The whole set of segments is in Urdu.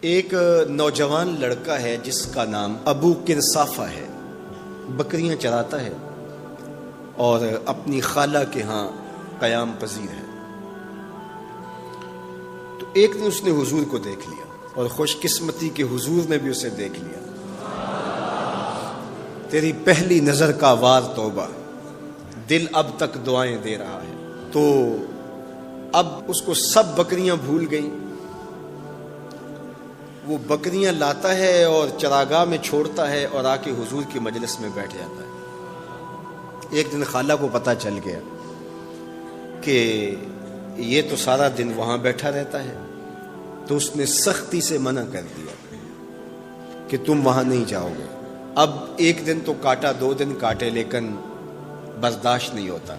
ایک نوجوان لڑکا ہے جس کا نام ابو کنصافہ ہے، بکریاں چراتا ہے اور اپنی خالہ کے ہاں قیام پذیر ہے۔ تو ایک دن اس نے حضور کو دیکھ لیا اور خوش قسمتی کے حضور نے بھی اسے دیکھ لیا۔ تیری پہلی نظر کا وار توبہ، دل اب تک دعائیں دے رہا ہے۔ تو اب اس کو سب بکریاں بھول گئیں، وہ بکریاں لاتا ہے اور چراگاہ میں چھوڑتا ہے اور آ کے حضور کی مجلس میں بیٹھ جاتا ہے۔ ایک دن خالہ کو پتہ چل گیا کہ یہ تو سارا دن وہاں بیٹھا رہتا ہے، تو اس نے سختی سے منع کر دیا کہ تم وہاں نہیں جاؤ گے۔ اب ایک دن تو کاٹا، دو دن کاٹے، لیکن برداشت نہیں ہوتا۔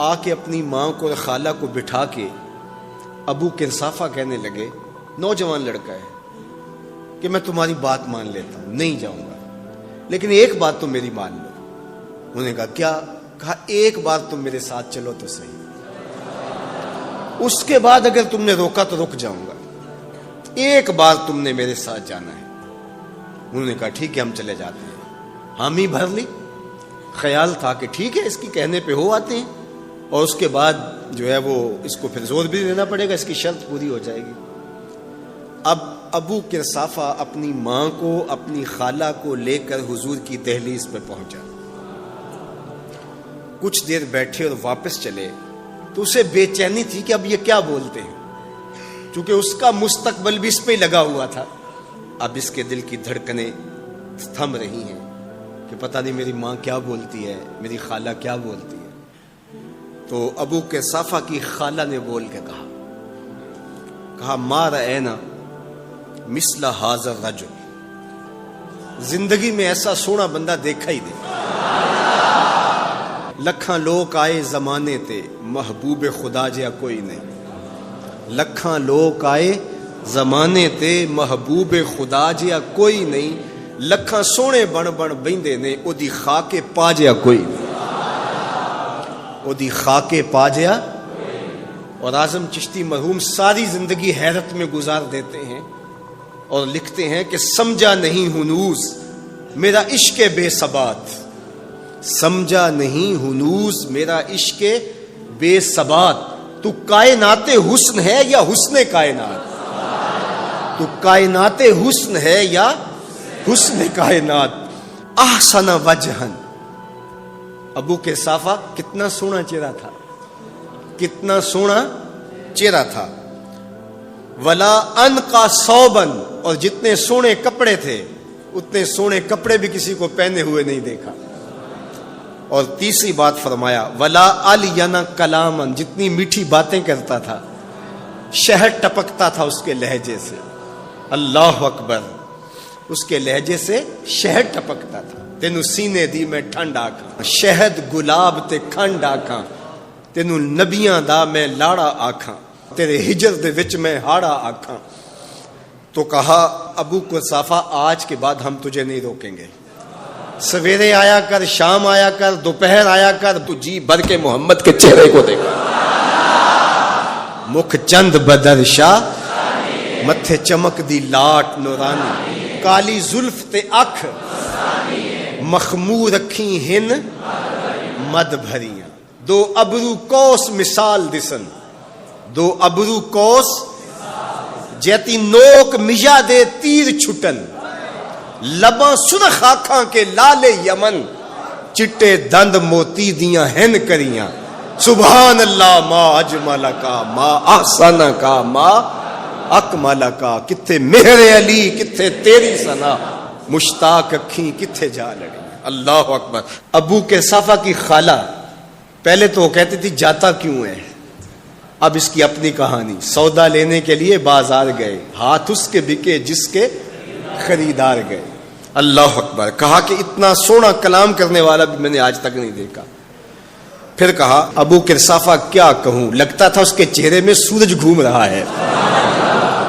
آ کے اپنی ماں کو اور خالہ کو بٹھا کے ابو کنصافہ کہنے لگے، نوجوان لڑکا ہے، کہ میں تمہاری بات مان لیتا ہوں، نہیں جاؤں گا، لیکن ایک بات تم میری مان لو۔ انہوں نے کہا کیا؟ کہا ایک بار تم میرے ساتھ چلو تو صحیح، اس کے بعد اگر تم نے روکا تو رک جاؤں گا، ایک بار تم نے میرے ساتھ جانا ہے۔ انہوں نے کہا ٹھیک ہے، ہم چلے جاتے ہیں۔ حامی بھر لی، خیال تھا کہ ٹھیک ہے اس کی کہنے پہ ہو آتے ہیں، اور اس کے بعد جو ہے وہ اس کو پھر زور بھی دینا پڑے گا، اس کی شرط پوری ہو جائے گی۔ اب ابو کنصافہ اپنی ماں کو، اپنی خالہ کو لے کر حضور کی دہلیز پہ پہنچا۔ کچھ دیر بیٹھے اور واپس چلے تو اسے بے چینی تھی کہ اب یہ کیا بولتے ہیں، چونکہ اس کا مستقبل بھی اس پہ لگا ہوا تھا۔ اب اس کے دل کی دھڑکنیں تھم رہی ہیں کہ پتہ نہیں میری ماں کیا بولتی ہے، میری خالہ کیا بولتی ہے۔ تو ابو کنصافہ کی خالہ نے بول کے کہا ما رأینا مثل ھذا الرجل، زندگی میں ایسا سونا بندہ دیکھا ہی نہیں۔ لکھاں لوگ آئے زمانے تے، محبوب خدا جیا کوئی نہیں۔ لکھاں لوگ آئے زمانے تے، محبوب خدا جیا کوئی نہیں۔ لکھاں سونے بن بن بہندے نے، او دی خاک پا جیا کوئی نہیں، او دی خاک پا جیا۔ اور اعظم چشتی مرحوم ساری زندگی حیرت میں گزار دیتے ہیں اور لکھتے ہیں کہ سمجھا نہیں ہنوز میرا عشق بے ثبات، سمجھا نہیں ہنوز میرا عشق بے ثبات۔ تو کائنات حسن ہے یا حسن کائنات؟ تو کائنات حسن ہے یا حسن کائنات؟ احسن وجہن، ابو کنصافہ کتنا سونا چہرہ تھا، کتنا سونا چہرہ تھا۔ ولا انقا ثوبن، اور جتنے سونے کپڑے تھے اتنے سونے کپڑے بھی کسی کو پہنے ہوئے نہیں دیکھا۔ اور تیسری بات فرمایا ولا الینا کلامن، جتنی میٹھی باتیں کرتا تھا، شہد ٹپکتا تھا اس کے لہجے سے۔ اللہ اکبر، اس کے لہجے سے شہد ٹپکتا تھا۔ تینو سینے دی میں ٹھنڈ آکھاں، شہد گلاب تے کھنڈ آکھاں، تینو نبیاں دا میں لاڑا آکھاں، تیرے ہجر دے وچ میں ہاڑا آکھاں۔ تو کہا ابو کنصافہ آج کے بعد ہم تجھے نہیں روکیں گے، سویرے آیا کر، شام آیا کر، دوپہر آیا کر، تو جی بھر کے محمد کے چہرے کو دیکھا۔ مکھ چند بدر شاہ، متھے چمک دی لاٹ نورانی، کالی زلف تے اکھ، مخمور اکھیں ہن مد بھریاں، دو ابرو کوس مثال دسن، دو ابرو کوس جیتی نوک مجا دے تیر چھٹن، لباں سرخ آنکھاں کے لال یمن، چٹے دند موتی دیاں ہن کریاں۔ سبحان اللہ ما اجمل کا، ما احسن کا، ما اکمل کا۔ کتھے مہر علی، کتھے تیری ثنا، مشتاق اکھیں کتھے جا لڑی۔ اللہ اکبر۔ ابو کنصافہ کی خالہ پہلے تو وہ کہتی تھی جاتا کیوں ہے، اب اس کی اپنی کہانی۔ سودا لینے کے لیے بازار گئے، ہاتھ اس کے بکے جس کے خریدار گئے۔ اللہ اکبر۔ کہا کہ اتنا سونا کلام کرنے والا بھی میں نے آج تک نہیں دیکھا۔ پھر کہا ابو کنصافہ کیا کہوں، لگتا تھا اس کے چہرے میں سورج گھوم رہا ہے،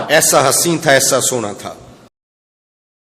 ایسا حسین تھا، ایسا سونا تھا۔